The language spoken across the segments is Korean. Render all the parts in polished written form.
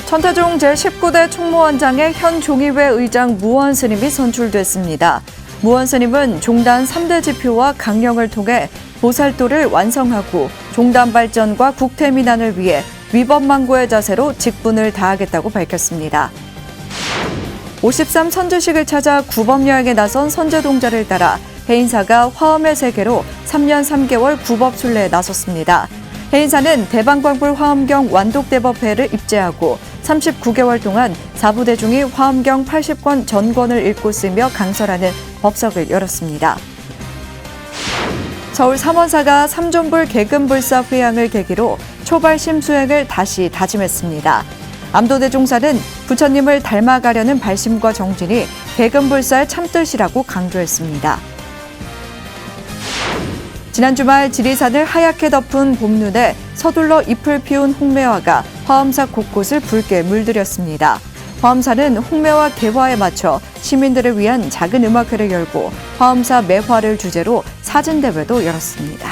천태종 제19대 총무원장의 현 종의회 의장 무원 스님이 선출됐습니다. 무원 스님은 종단 3대 지표와 강령을 통해 보살도를 완성하고 종단 발전과 국태민안을 위해 위법망고의 자세로 직분을 다하겠다고 밝혔습니다. 53 선주식을 찾아 구법여행에 나선 선제동자를 따라 해인사가 화엄의 세계로 3년 3개월 구법순례에 나섰습니다. 해인사는 대방광불 화엄경 완독대법회를 입제하고 39개월 동안 사부대중이 화엄경 80권 전권을 읽고 쓰며 강설하는 법석을 열었습니다. 서울 삼원사가 삼존불 계금불사 회향을 계기로 초발심 수행을 다시 다짐했습니다. 암도대종사는 부처님을 닮아가려는 발심과 정진이 계금불사의 참뜻이라고 강조했습니다. 지난 주말 지리산을 하얗게 덮은 봄눈에 서둘러 잎을 피운 홍매화가 화엄사 곳곳을 붉게 물들였습니다. 화엄사는 홍매화 개화에 맞춰 시민들을 위한 작은 음악회를 열고 화엄사 매화를 주제로 사진대회도 열었습니다.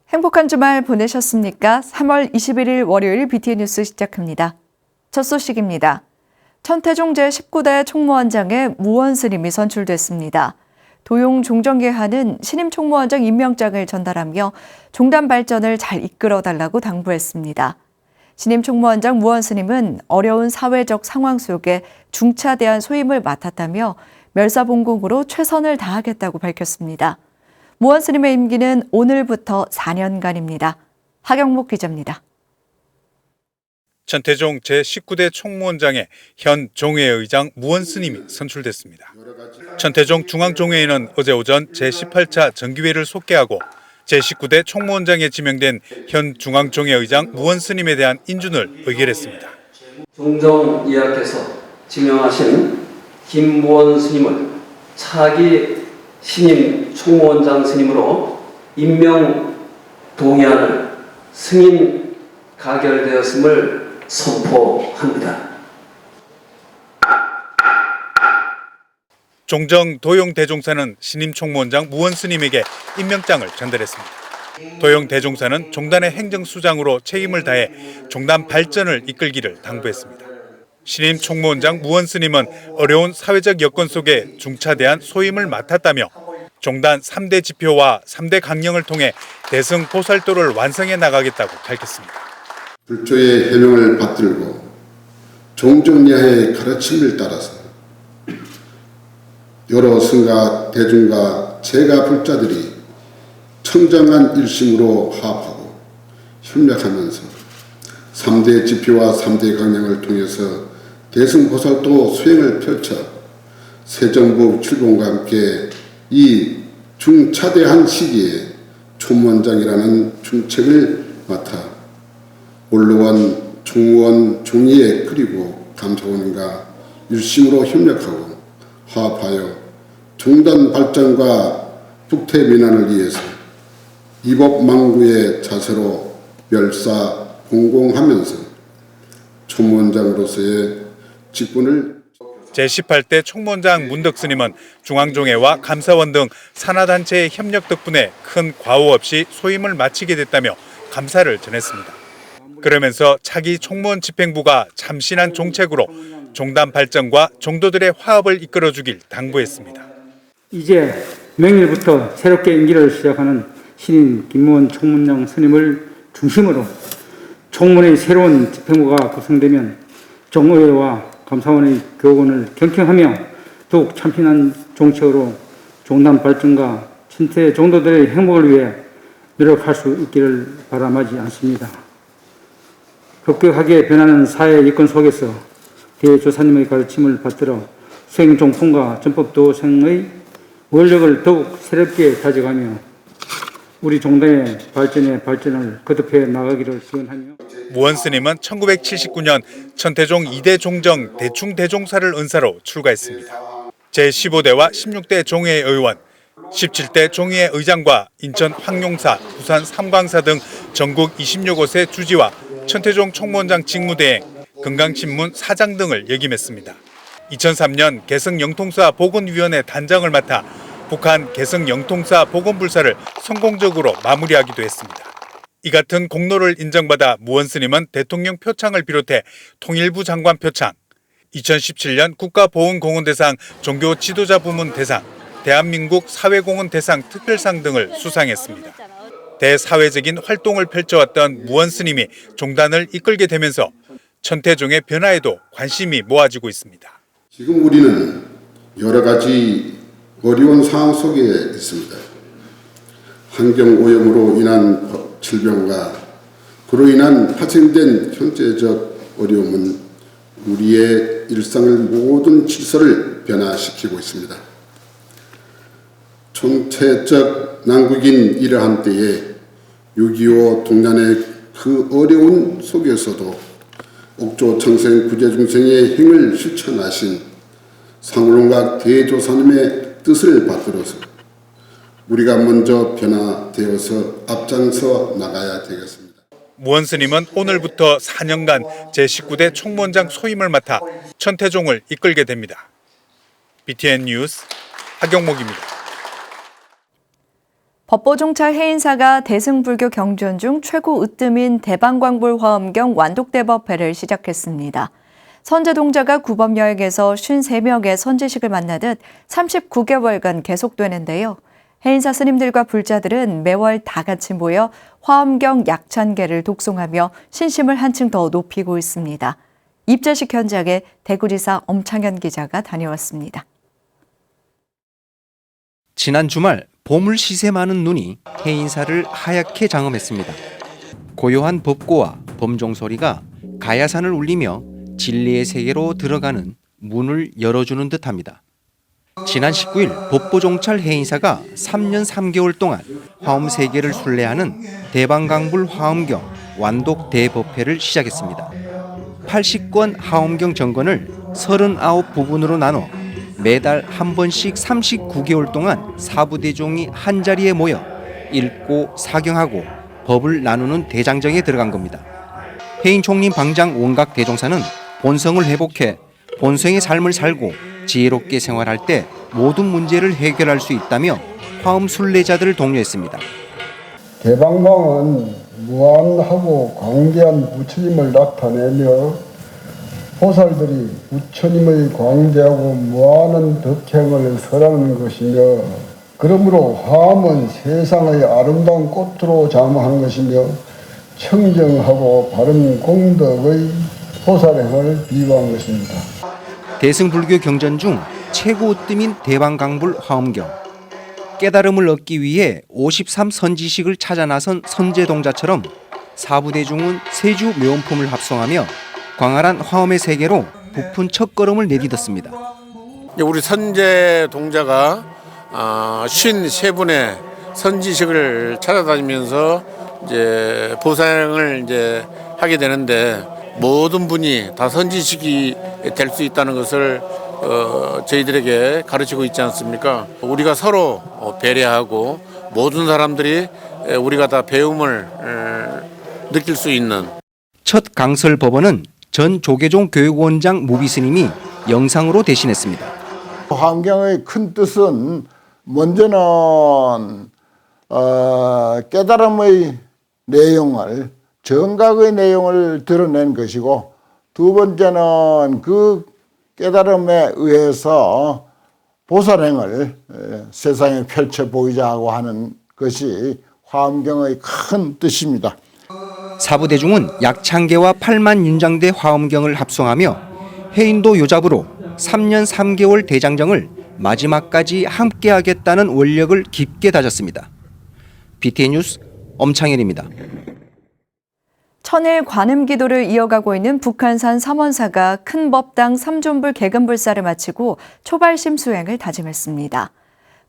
행복한 주말 보내셨습니까? 3월 21일 월요일 BTN 뉴스 시작합니다. 첫 소식입니다. 천태종 제19대 총무원장에 무원 스님이 선출됐습니다. 도용 종정계하는 신임 총무원장 임명장을 전달하며 종단 발전을 잘 이끌어달라고 당부했습니다. 신임 총무원장 무원 스님은 어려운 사회적 상황 속에 중차대한 소임을 맡았다며 멸사봉공으로 최선을 다하겠다고 밝혔습니다. 무원 스님의 임기는 오늘부터 4년간입니다. 하경목 기자입니다. 천태종 제19대 총무원장에 현 종회의 의장 무원 스님이 선출됐습니다. 천태종 중앙종회의는 어제 오전 제18차 정기회를 속개하고 제19대 총무원장에 지명된 현 중앙종회 의장 무원 스님에 대한 인준을 의결했습니다. 종정 예약해서 지명하신 김무원 스님을 차기 신임 총무원장 스님으로 임명 동의안을 승인 가결되었음을 선포합니다. 종정 도용 대종사는 신임 총무원장 무원 스님에게 임명장을 전달했습니다. 도용 대종사는 종단의 행정수장으로 책임을 다해 종단 발전을 이끌기를 당부했습니다. 신임 총무원장 무원 스님은 어려운 사회적 여건 속에 중차대한 소임을 맡았다며 종단 3대 지표와 3대 강령을 통해 대승 보살도를 완성해 나가겠다고 밝혔습니다. 불조의 해명을 받들고 종정야의 가르침을 따라서 여러 승가 대중과 제가 불자들이 청정한 일심으로 화합하고 협력하면서 3대 지표와 3대 강령을 통해서 대승보살도 수행을 펼쳐 새 정부 출범과 함께 이 중차대한 시기에 총무원장이라는 중책을 맡아 원로원, 총무원, 종의회 그리고 감사원과 일심으로 협력하고 화합하여 종단 발전과 국태 민안을 위해서 위법망구의 자세로 멸사 공공하면서 총무원장으로서의 직분을 제18대 총무원장 문덕 스님은 중앙종회와 감사원 등 산하단체의 협력 덕분에 큰 과오 없이 소임을 마치게 됐다며 감사를 전했습니다. 그러면서 차기 총무원 집행부가 참신한 종책으로 종단 발전과 종도들의 화합을 이끌어주길 당부했습니다. 이제 명일부터 새롭게 임기를 시작하는 신임 김무원 총무원장 스님을 중심으로 총무원의 새로운 집행부가 구성되면 종의회와 감사원의 교훈을 경청하며 더욱 참신한 종책으로 종단 발전과 신태 종도들의 행복을 위해 노력할 수 있기를 바람하지 않습니다. 급격하게 변하는 사회 여건 속에서 대조사님의 가르침을 받들어 수행 종품과 전법 도생의 원력을 더욱 새롭게 다져가며 우리 종단의 발전을 거듭해 나가기를 기원하며 무원 스님은 1979년 천태종 2대 종정 대충 대종사를 은사로 출가했습니다. 제15대와 16대 종회의 의원, 17대 종의회 의장과 인천 황룡사, 부산 삼광사 등 전국 20여 곳의 주지와 천태종 총무원장 직무대행, 금강신문 사장 등을 역임했습니다. 2003년 개성영통사 보건위원회 단장을 맡아 북한 개성영통사 보건불사를 성공적으로 마무리하기도 했습니다. 이 같은 공로를 인정받아 무원 스님은 대통령 표창을 비롯해 통일부 장관 표창, 2017년 국가보훈공헌대상 종교 지도자 부문 대상, 대한민국 사회공헌 대상 특별상 등을 수상했습니다. 대사회적인 활동을 펼쳐왔던 무원 스님이 종단을 이끌게 되면서 천태종의 변화에도 관심이 모아지고 있습니다. 지금 우리는 여러 가지 어려운 상황 속에 있습니다. 환경오염으로 인한 질병과 그로 인한 파생된 경제적 어려움은 우리의 일상의 모든 질서를 변화시키고 있습니다. 총체적 난국인 이러한 때에 6.25 동란의 그 어려운 속에서도 옥조청생 구제중생의 행을 실천하신 상울론각 대조사님의 뜻을 받들어서 우리가 먼저 변화되어서 앞장서 나가야 되겠습니다. 무원 스님은 오늘부터 4년간 제19대 총무원장 소임을 맡아 천태종을 이끌게 됩니다. BTN 뉴스 하경목입니다. 법보종찰 해인사가 대승불교 경전 중 최고 으뜸인 대방광불 화엄경 완독대법회를 시작했습니다. 선제동자가 구법여행에서 53명의 선지식을 만나듯 39개월간 계속되는데요. 해인사 스님들과 불자들은 매월 다 같이 모여 화엄경 약찬계를 독송하며 신심을 한층 더 높이고 있습니다. 입제식 현장에 대구지사 엄창현 기자가 다녀왔습니다. 지난 주말 보물 시세 많은 눈이 해인사를 하얗게 장엄했습니다. 고요한 법고와 범종소리가 가야산을 울리며 진리의 세계로 들어가는 문을 열어주는 듯합니다. 지난 19일 법보종찰 해인사가 3년 3개월 동안 화엄 세계를 순례하는 대방광불 화엄경 완독 대법회를 시작했습니다. 80권 화엄경 정권을 39부분으로 나눠 매달 한 번씩 39개월 동안 사부대종이 한자리에 모여 읽고 사경하고 법을 나누는 대장정에 들어간 겁니다. 해인 총림 방장 원각 대종사는 본성을 회복해 본성의 삶을 살고 지혜롭게 생활할 때 모든 문제를 해결할 수 있다며 화엄 순례자들을 독려했습니다. 대방광은 무한하고 광대한 부처님을 나타내며 보살들이 부처님의 광대하고 무한한 덕행을 설하는 것이며 그러므로 화엄은 세상의 아름다운 꽃으로 자무한 것이며 청정하고 바른 공덕의 보살행을 비유한 것입니다. 대승불교 경전 중 최고 으뜸인 대방광불 화엄경. 깨달음을 얻기 위해 53 선지식을 찾아 나선 선제동자처럼 사부대중은 세주 묘원품을 합성하며 광활한 화엄의 세계로 부푼 첫걸음을 내딛었습니다. 우리 선제동자가 53분의 선지식을 찾아다니면서 이제 보살행을 이제 하게 되는데 모든 분이 다 선지식이 될 수 있다는 것을 저희들에게 가르치고 있지 않습니까? 우리가 서로 배려하고 모든 사람들이 우리가 다 배움을 느낄 수 있는 첫 강설 법원은 전 조계종 교육원장 무비스님이 영상으로 대신했습니다. 화엄경의 큰 뜻은 먼저는 깨달음의 내용을 정각의 내용을 드러낸 것이고 두 번째는 그 깨달음에 의해서 보살행을 세상에 펼쳐 보이자고 하는 것이 화엄경의 큰 뜻입니다. 사부대중은 약창계와 8만 윤장대 화엄경을 합성하며 해인도 요잡으로 3년 3개월 대장정을 마지막까지 함께하겠다는 원력을 깊게 다졌습니다. BTN 뉴스 엄창현입니다. 천일 관음 기도를 이어가고 있는 북한산 삼원사가 큰 법당 삼존불 개근불사를 마치고 초발심 수행을 다짐했습니다.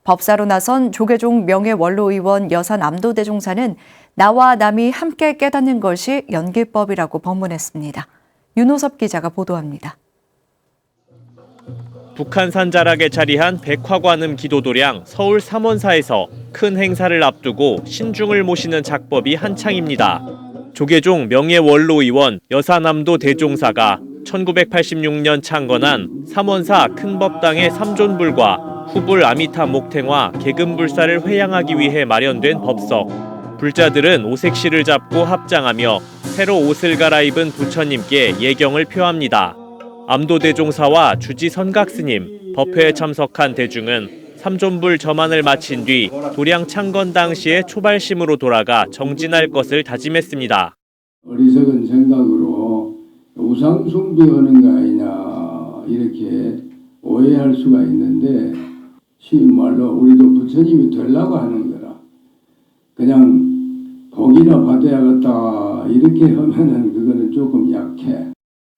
법사로 나선 조계종 명예원로의원 여사 남도대종사는 나와 남이 함께 깨닫는 것이 연기법이라고 법문했습니다. 윤호섭 기자가 보도합니다. 북한산 자락에 자리한 백화관음 기도도량 서울 삼원사에서 큰 행사를 앞두고 신중을 모시는 작법이 한창입니다. 조계종 명예원로의원 여사남도 대종사가 1986년 창건한 삼원사 큰법당의 삼존불과 후불 아미타 목탱화 개근불사를 회양하기 위해 마련된 법석. 불자들은 오색실을 잡고 합장하며 새로 옷을 갈아입은 부처님께 예경을 표합니다. 암도대종사와 주지 선각스님, 법회에 참석한 대중은 삼존불 점안을 마친 뒤 도량 창건 당시의 초발심으로 돌아가 정진할 것을 다짐했습니다. 어리석은 생각으로 우상 숭배하는 거 아니냐 이렇게 오해할 수가 있는데 쉬운 말로 우리도 부처님이 되려고 하는 거라. 그냥 복이나 받아야겠다 이렇게 하면은 그거는 조금 약해.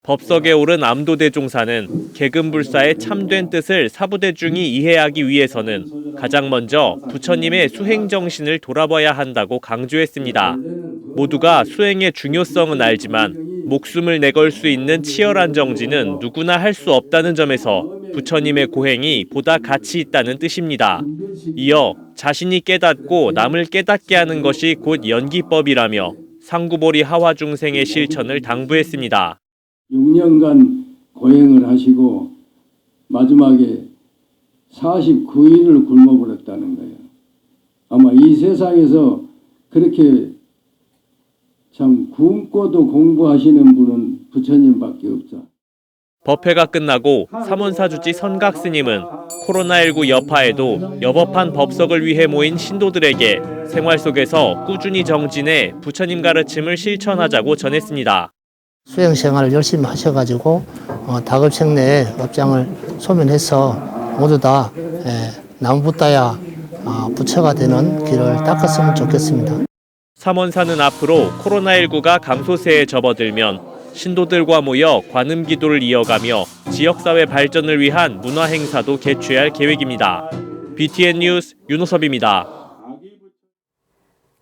법석에 오른 암도대종사는 개금불사의 참된 뜻을 사부대중이 이해하기 위해서는 가장 먼저 부처님의 수행정신을 돌아봐야 한다고 강조했습니다. 모두가 수행의 중요성은 알지만 목숨을 내걸 수 있는 치열한 정진은 누구나 할 수 없다는 점에서 부처님의 고행이 보다 가치 있다는 뜻입니다. 이어 자신이 깨닫고 남을 깨닫게 하는 것이 곧 연기법이라며 상구보리 하화중생의 실천을 당부했습니다. 6년간 고행을 하시고 마지막에 49일을 굶어버렸다는 거예요. 아마 이 세상에서 그렇게 참 굶고도 공부하시는 분은 부처님밖에 없죠. 법회가 끝나고 삼원사주지 선각스님은 코로나19 여파에도 여법한 법석을 위해 모인 신도들에게 생활 속에서 꾸준히 정진해 부처님 가르침을 실천하자고 전했습니다. 수행 생활을 열심히 하셔가지고 다급책 내에 업장을 소멸해서 모두 다 남부따야 부처가 되는 길을 닦았으면 좋겠습니다. 삼원사는 앞으로 코로나19가 감소세에 접어들면 신도들과 모여 관음 기도를 이어가며 지역사회 발전을 위한 문화 행사도 개최할 계획입니다. BTN 뉴스 윤호섭입니다.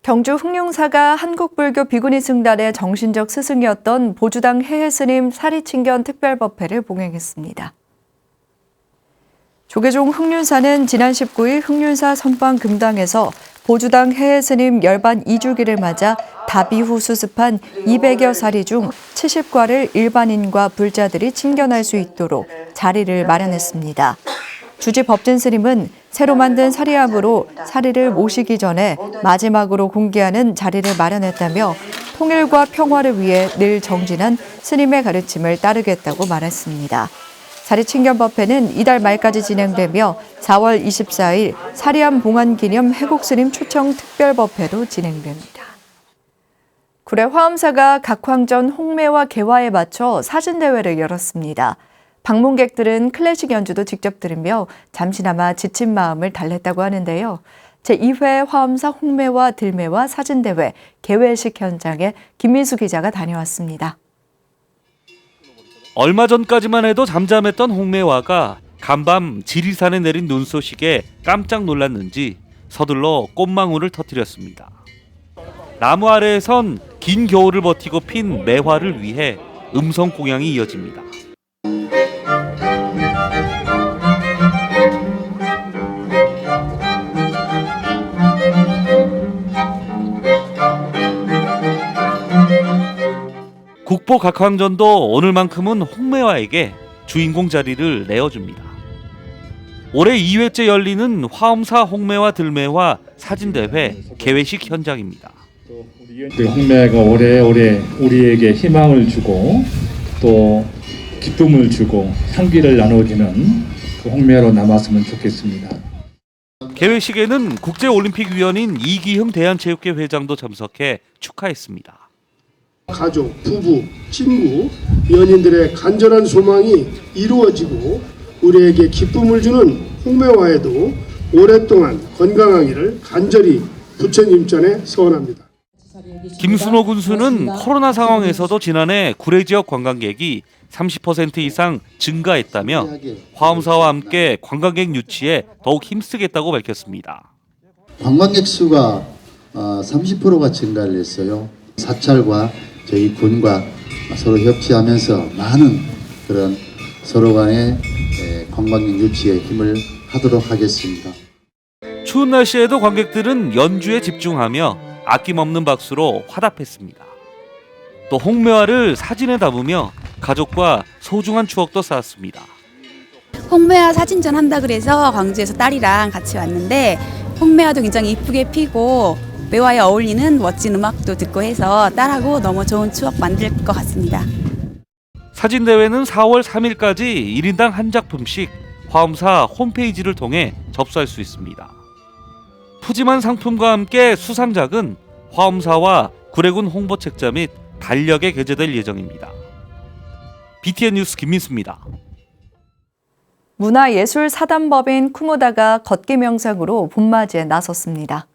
경주 흑룡사가 한국불교 비구니 승단의 정신적 스승이었던 보주당 해해스님 사리친견 특별법회를 봉행했습니다. 조계종 흑륜사는 지난 19일 흑륜사 선방금당에서 보주당 해해스님 열반 2주기를 맞아 다비후 수습한 200여 사리 중 70과를 일반인과 불자들이 친견할 수 있도록 자리를 마련했습니다. 주지 법진 스님은 새로 만든 사리함으로 사리를 모시기 전에 마지막으로 공개하는 자리를 마련했다며 통일과 평화를 위해 늘 정진한 스님의 가르침을 따르겠다고 말했습니다. 사리친견법회는 이달 말까지 진행되며 4월 24일 사리함 봉안 기념 해곡스님 초청 특별법회도 진행됩니다. 구례 화엄사가 각황전 홍매화 개화에 맞춰 사진대회를 열었습니다. 방문객들은 클래식 연주도 직접 들으며 잠시나마 지친 마음을 달랬다고 하는데요. 제2회 화엄사 홍매화 들매화 사진대회 개회식 현장에 김민수 기자가 다녀왔습니다. 얼마 전까지만 해도 잠잠했던 홍매화가 간밤 지리산에 내린 눈 소식에 깜짝 놀랐는지 서둘러 꽃망울을 터뜨렸습니다. 나무 아래에선 긴 겨울을 버티고 핀 매화를 위해 음성 공양이 이어집니다. 국보 각황전도 오늘만큼은 홍매화에게 주인공 자리를 내어줍니다. 올해 2회째 열리는 화엄사 홍매화 들매화 사진대회 개회식 현장입니다. 홍매화가 오래오래 우리에게 희망을 주고 또 기쁨을 주고 향기를 나눠주는 그 홍매화로 남았으면 좋겠습니다. 개회식에는 국제올림픽위원인 이기흠 대한체육회 회장도 참석해 축하했습니다. 가족, 부부, 친구, 연인들의 간절한 소망이 이루어지고 우리에게 기쁨을 주는 홍매화에도 오랫동안 건강하기를 간절히 부처님 전에 소원합니다. 김순호 군수는 코로나 상황에서도 지난해 구례 지역 관광객이 30% 이상 증가했다며 화엄사와 함께 관광객 유치에 더욱 힘쓰겠다고 밝혔습니다. 관광객 수가 30%가 증가를 했어요. 사찰과 저희 군과 서로 협치하면서 많은 그런 서로 간의 관광객 유치에 힘을 하도록 하겠습니다. 추운 날씨에도 관객들은 연주에 집중하며 아낌없는 박수로 화답했습니다. 또 홍매화를 사진에 담으며 가족과 소중한 추억도 쌓았습니다. 홍매화 사진전 한다 그래서 광주에서 딸이랑 같이 왔는데 홍매화도 굉장히 이쁘게 피고 매화에 어울리는 멋진 음악도 듣고 해서 딸하고 너무 좋은 추억 만들 것 같습니다. 사진대회는 4월 3일까지 1인당 한 작품씩 화엄사 홈페이지를 통해 접수할 수 있습니다. 푸짐한 상품과 함께 수상작은 화엄사와 구례군 홍보책자 및 달력에 게재될 예정입니다. BTN 뉴스 김민수입니다. 문화예술사단법인 쿠모다가 걷기 명상으로 봄맞이에 나섰습니다.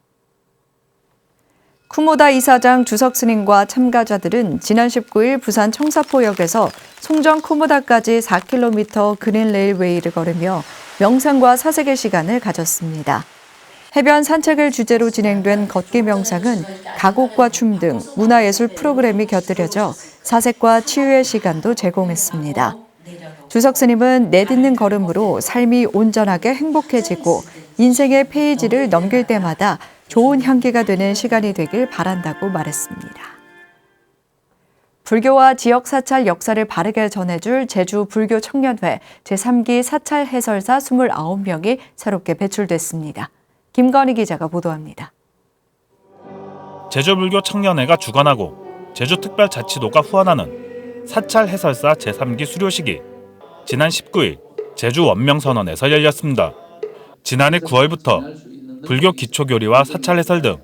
쿠모다 이사장 주석 스님과 참가자들은 지난 19일 부산 청사포역에서 송정 쿠모다까지 4km 그린 레일웨이를 걸으며 명상과 사색의 시간을 가졌습니다. 해변 산책을 주제로 진행된 걷기 명상은 가곡과 춤 등 문화예술 프로그램이 곁들여져 사색과 치유의 시간도 제공했습니다. 주석 스님은 내딛는 걸음으로 삶이 온전하게 행복해지고 인생의 페이지를 넘길 때마다 좋은 향기가 되는 시간이 되길 바란다고 말했습니다. 불교와 지역 사찰 역사를 바르게 전해줄 제주 불교 청년회 제3기 사찰 해설사 29명이 새롭게 배출됐습니다. 김건희 기자가 보도합니다. 제주불교 청년회가 주관하고 제주특별자치도가 후원하는 사찰 해설사 제3기 수료식이 지난 19일 제주 원명선원에서 열렸습니다. 지난해 9월부터 불교 기초교리와 사찰 해설 등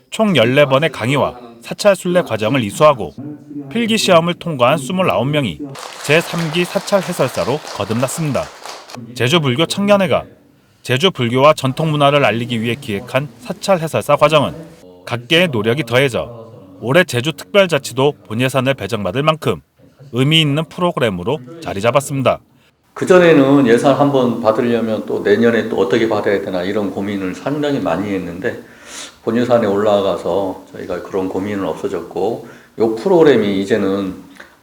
총 14번의 강의와 사찰 순례 과정을 이수하고 필기시험을 통과한 29명이 제3기 사찰 해설사로 거듭났습니다. 제주불교 청년회가 제주 불교와 전통 문화를 알리기 위해 기획한 사찰 해설사 과정은 각계의 노력이 더해져 올해 제주특별자치도 본예산을 배정받을 만큼 의미 있는 프로그램으로 자리 잡았습니다. 그전에는 예산 한번 받으려면 또 내년에 또 어떻게 받아야 되나 이런 고민을 상당히 많이 했는데 본예산에 올라가서 저희가 그런 고민은 없어졌고 이 프로그램이 이제는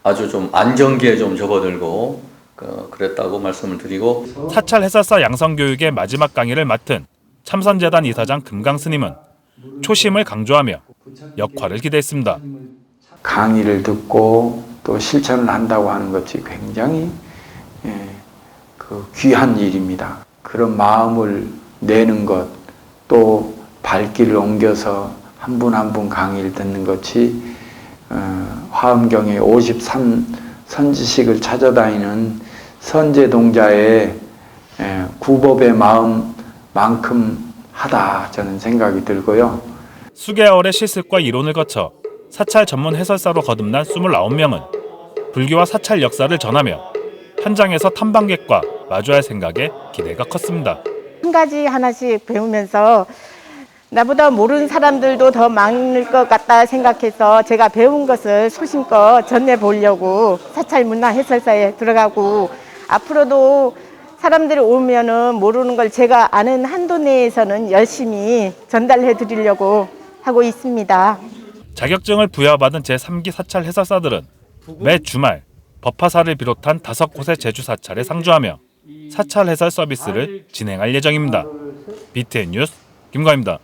아주 좀 안정기에 좀 접어들고 그랬다고 말씀을 드리고 사찰 해설사 양성교육의 마지막 강의를 맡은 참선재단 이사장 금강스님은 초심을 강조하며 역할을 기대했습니다. 강의를 듣고 또 실천을 한다고 하는 것이 굉장히 귀한 일입니다. 그런 마음을 내는 것, 또 발길을 옮겨서 한 분 한 분 강의를 듣는 것이 화엄경의 53선지식을 찾아다니는 선제동자의 구법의 마음만큼 하다 저는 생각이 들고요. 수개월의 실습과 이론을 거쳐 사찰 전문 해설사로 거듭난 29명은 불교와 사찰 역사를 전하며 현장에서 탐방객과 마주할 생각에 기대가 컸습니다. 한 가지 하나씩 배우면서 나보다 모르는 사람들도 더 많을 것 같다 생각해서 제가 배운 것을 소신껏 전해보려고 사찰 문화 해설사에 들어가고 앞으로도 사람들이 오면은 모르는 걸 제가 아는 한도 내에서는 열심히 전달해 드리려고 하고 있습니다. 자격증을 부여받은 제3기 사찰 해설사들은 매 주말 법화사를 비롯한 5곳의 제주 사찰에 상주하며 사찰 해설 서비스를 진행할 예정입니다. BTN 뉴스 김광입니다.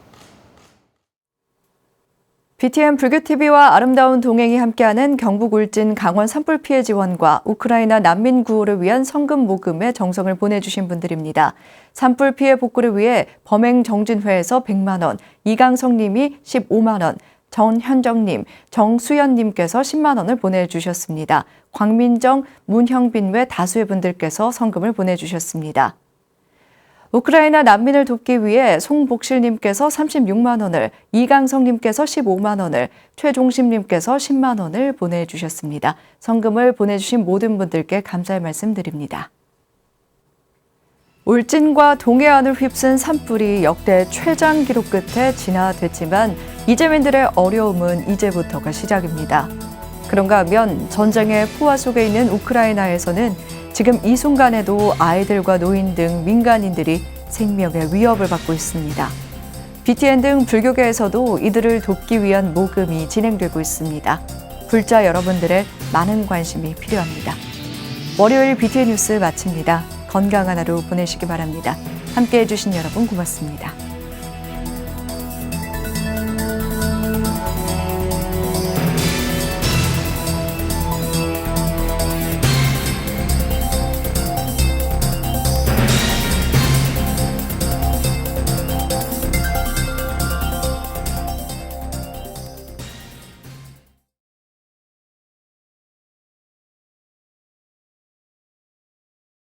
BTN 불교TV와 아름다운 동행이 함께하는 경북 울진 강원 산불 피해 지원과 우크라이나 난민 구호를 위한 성금 모금에 정성을 보내주신 분들입니다. 산불 피해 복구를 위해 범행정진회에서 100만 원, 이강성님이 15만 원, 전현정님, 정수연님께서 10만 원을 보내주셨습니다. 광민정, 문형빈 외 다수의 분들께서 성금을 보내주셨습니다. 우크라이나 난민을 돕기 위해 송복실님께서 36만 원을, 이강성님께서 15만 원을, 최종심님께서 10만 원을 보내주셨습니다. 성금을 보내주신 모든 분들께 감사의 말씀 드립니다. 울진과 동해안을 휩쓴 산불이 역대 최장 기록 끝에 진화됐지만 이재민들의 어려움은 이제부터가 시작입니다. 그런가 하면 전쟁의 포화 속에 있는 우크라이나에서는 지금 이 순간에도 아이들과 노인 등 민간인들이 생명의 위협을 받고 있습니다. BTN 등 불교계에서도 이들을 돕기 위한 모금이 진행되고 있습니다. 불자 여러분들의 많은 관심이 필요합니다. 월요일 BTN 뉴스 마칩니다. 건강한 하루 보내시기 바랍니다. 함께해 주신 여러분 고맙습니다.